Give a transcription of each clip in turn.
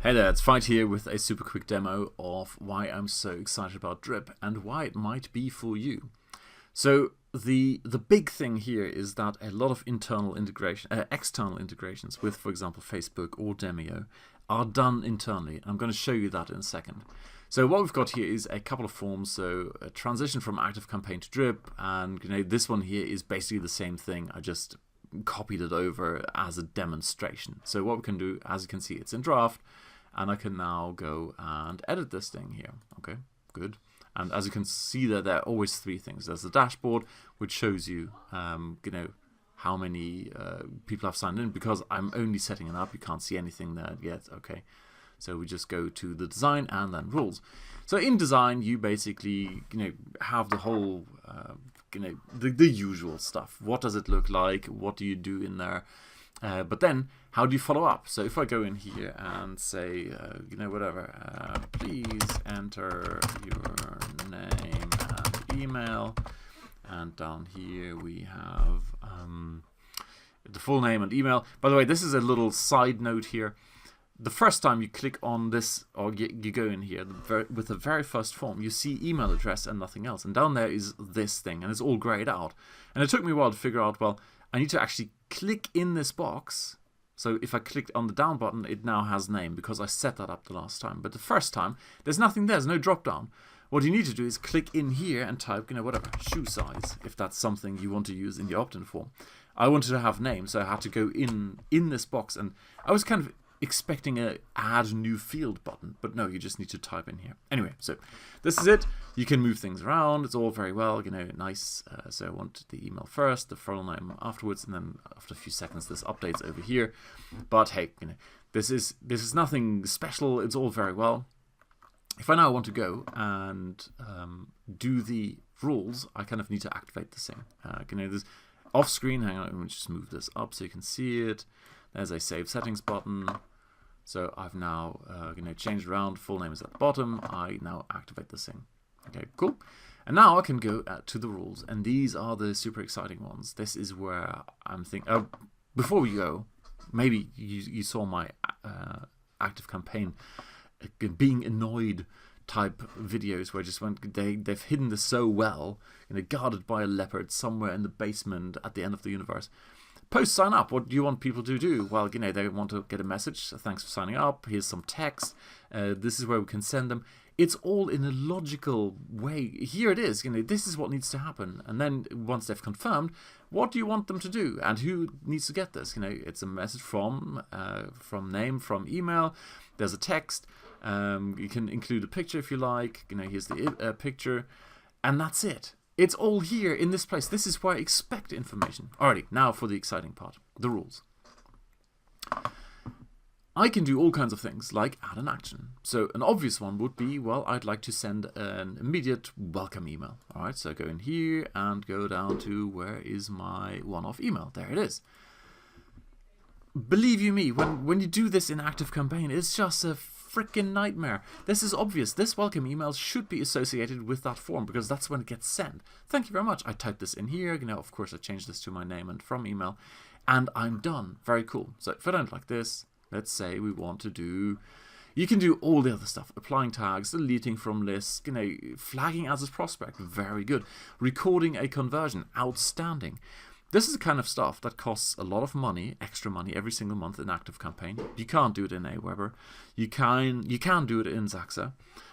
Hey there, it's Fight here with a super quick demo of why I'm so excited about Drip and why it might be for you. So the big thing here is that a lot of external integrations with, for example, Facebook or Demio are done internally. I'm going to show you that in a second. So what we've got here is a couple of forms. So a transition from ActiveCampaign to Drip, and this one here is basically the same thing. I just copied it over as a demonstration. So what we can do, as you can see, it's in draft, and I can now go and edit this thing here. Okay, good. And as you can see, there are always three things. There's the dashboard, which shows you, how many people have signed in. Because I'm only setting it up, you can't see anything there yet. Okay, so we just go to the design and then rules. So in design, you basically, have the whole, the usual stuff. What does it look like? What do you do in there? But then, how do you follow up? So if I go in here and say, please enter your name and email, and down here we have the full name and email. By the way, this is a little side note here. The first time you click on this, or you go in here with the very first form, you see email address and nothing else. And down there is this thing, and it's all grayed out. And it took me a while to figure out, well, I need to actually click in this box. So if I click on the down button, it now has name because I set that up the last time. But the first time, there's nothing there. There's no drop down. What you need to do is click in here and type, shoe size, if that's something you want to use in the opt-in form. I wanted to have name, so I had to go in this box, and I was kind of expecting a add new field button, but no, you just need to type in here. Anyway, so this is it. You can move things around. It's all very well, nice. So I want the email first, the full name afterwards, and then after a few seconds, this updates over here. But hey, this is nothing special. It's all very well. If I now want to go and do the rules, I kind of need to activate this thing. This off screen. Hang on, let me just move this up so you can see it. There's a save settings button. So I've now changed around. Full name is at the bottom. I now activate this thing. Okay, cool. And now I can go to the rules, and these are the super exciting ones. This is where I'm thinking. Before we go, maybe you saw my ActiveCampaign being annoyed type videos where just they've hidden this so well, guarded by a leopard somewhere in the basement at the end of the universe. Post sign up. What do you want people to do? Well, they want to get a message. Thanks for signing up. Here's some text. This is where we can send them. It's all in a logical way. Here it is. This is what needs to happen. And then once they've confirmed, what do you want them to do? And who needs to get this? It's a message from name, from email. There's a text. You can include a picture if you like. Here's the picture, and that's it. It's all here in this place. This is where I expect information. Alrighty, now for the exciting part, the rules. I can do all kinds of things, like add an action. So an obvious one would be, well, I'd like to send an immediate welcome email. Alright, so go in here and go down to where is my one-off email. There it is. Believe you me, when you do this in ActiveCampaign, it's just a freaking nightmare. This is obvious. This welcome email should be associated with that form because that's when it gets sent. Thank you very much. I typed this in here. Of course, I changed this to my name and from email, and I'm done. Very cool. So if I don't like this, let's say we want to do. You can do all the other stuff. Applying tags, deleting from lists, flagging as a prospect. Very good. Recording a conversion. Outstanding. This is the kind of stuff that costs a lot of money, extra money, every single month in ActiveCampaign. You can't do it in Aweber. You can do it in Zaxa.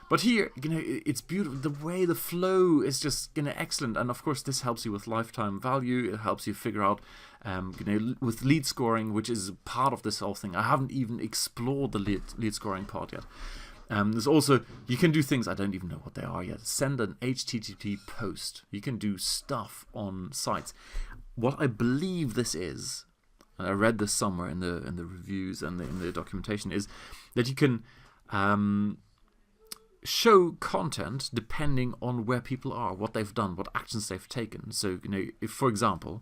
But here, it's beautiful. The way the flow is just, excellent. And of course, this helps you with lifetime value. It helps you figure out, with lead scoring, which is part of this whole thing. I haven't even explored the lead scoring part yet. There's also, you can do things, I don't even know what they are yet. Send an HTTP post. You can do stuff on sites. What I believe this is, and I read this somewhere in the reviews and in the documentation, is that you can show content depending on where people are, what they've done, what actions they've taken. So, if, for example,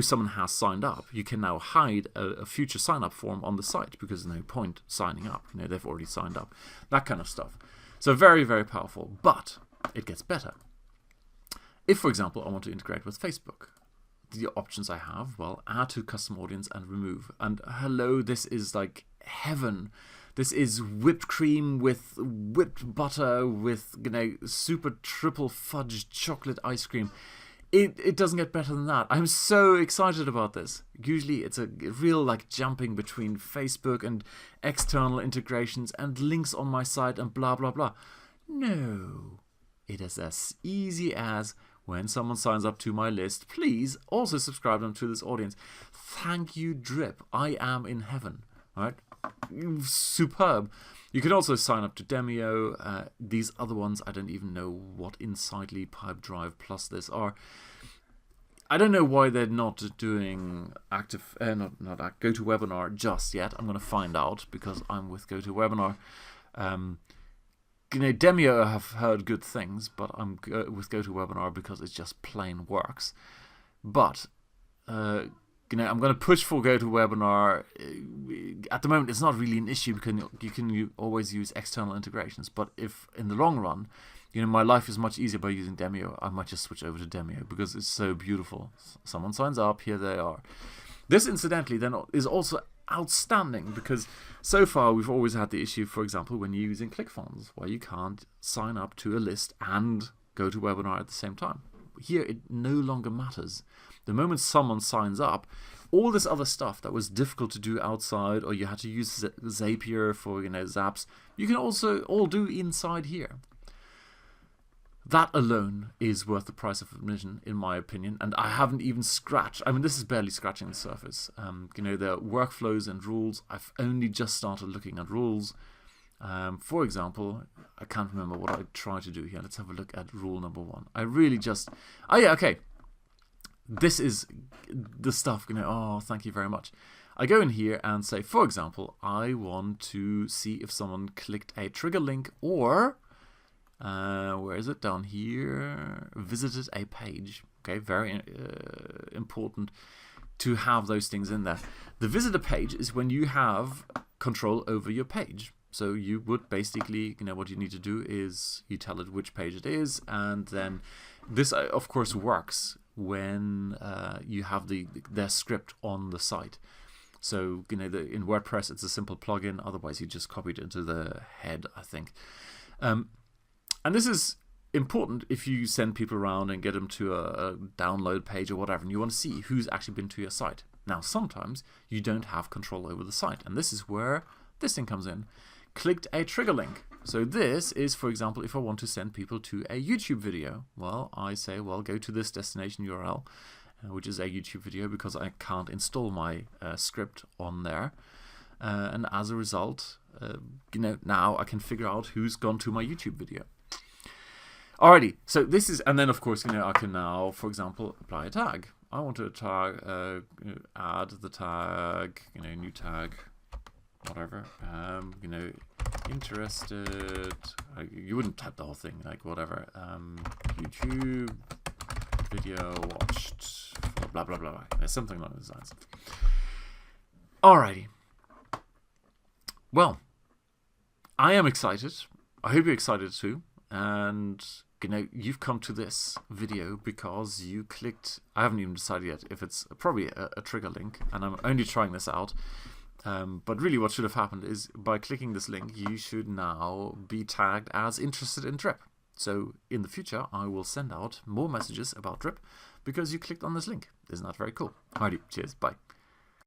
someone has signed up, you can now hide a future sign-up form on the site because there's no point signing up. They've already signed up. That kind of stuff. So very, very powerful. But it gets better. If, for example, I want to integrate with Facebook, the options I have, well, add to custom audience and remove. And hello, this is like heaven. This is whipped cream with whipped butter with, you know, super triple fudge chocolate ice cream. It doesn't get better than that. I'm so excited about this. Usually it's a real like jumping between Facebook and external integrations and links on my site and blah blah blah. No, it is as easy as when someone signs up to my list, please also subscribe them to this audience. Thank you, Drip. I am in heaven. All right, superb. You can also sign up to Demio. These other ones, I don't even know what Insightly, Pipedrive, plus this are. I don't know why they're not doing GoToWebinar just yet. I'm going to find out because I'm with GoToWebinar. You know, Demio I have heard good things, but I'm with GoToWebinar because it just plain works. But you know, I'm going to push for GoToWebinar. At the moment, it's not really an issue because you can always use external integrations. But if in the long run, you know, my life is much easier by using Demio, I might just switch over to Demio because it's so beautiful. Someone signs up, here they are. This, incidentally, then is also outstanding because so far we've always had the issue, for example, when you're using ClickFunnels, where you can't sign up to a list and GoToWebinar at the same time. Here, it no longer matters. The moment someone signs up, all this other stuff that was difficult to do outside, or you had to use Zapier for, you know, Zaps, you can also all do inside here. That alone is worth the price of admission, in my opinion. And I haven't even scratched. I mean, this is barely scratching the surface. You know, there are workflows and rules. I've only just started looking at rules. For example, I can't remember what I tried to do here. Let's have a look at rule number 1. I really just... Oh, yeah, okay. This is the stuff, you know, oh, thank you very much. I go in here and say, for example, I want to see if someone clicked a trigger link or, where is it? Down here, visited a page. Okay, very important to have those things in there. The visitor page is when you have control over your page. So you would basically, you know, what you need to do is you tell it which page it is, and then this, of course, works when you have their script on the site. So, you know, in WordPress, it's a simple plugin. Otherwise, you just copy it into the head, I think. And this is important if you send people around and get them to a download page or whatever, and you want to see who's actually been to your site. Now, sometimes you don't have control over the site, and this is where this thing comes in. Clicked a trigger link. So this is, for example, if I want to send people to a YouTube video. Well, I say, well, go to this destination URL, which is a YouTube video, because I can't install my script on there. And as a result, you know, now I can figure out who's gone to my YouTube video. Alrighty, so this is, and then of course, you know, I can now, for example, apply a tag. I want to tag, add the tag, you know, new tag, whatever, you know, interested, you wouldn't type the whole thing, like whatever, YouTube video watched, blah, blah, blah, blah, something along those lines. Alrighty. Well, I am excited. I hope you're excited too. And, you know, you've come to this video because you clicked, I haven't even decided yet if it's probably a trigger link, and I'm only trying this out. But really what should have happened is by clicking this link, you should now be tagged as interested in Drip. So in the future, I will send out more messages about Drip because you clicked on this link. Isn't that very cool? Alrighty, cheers, bye.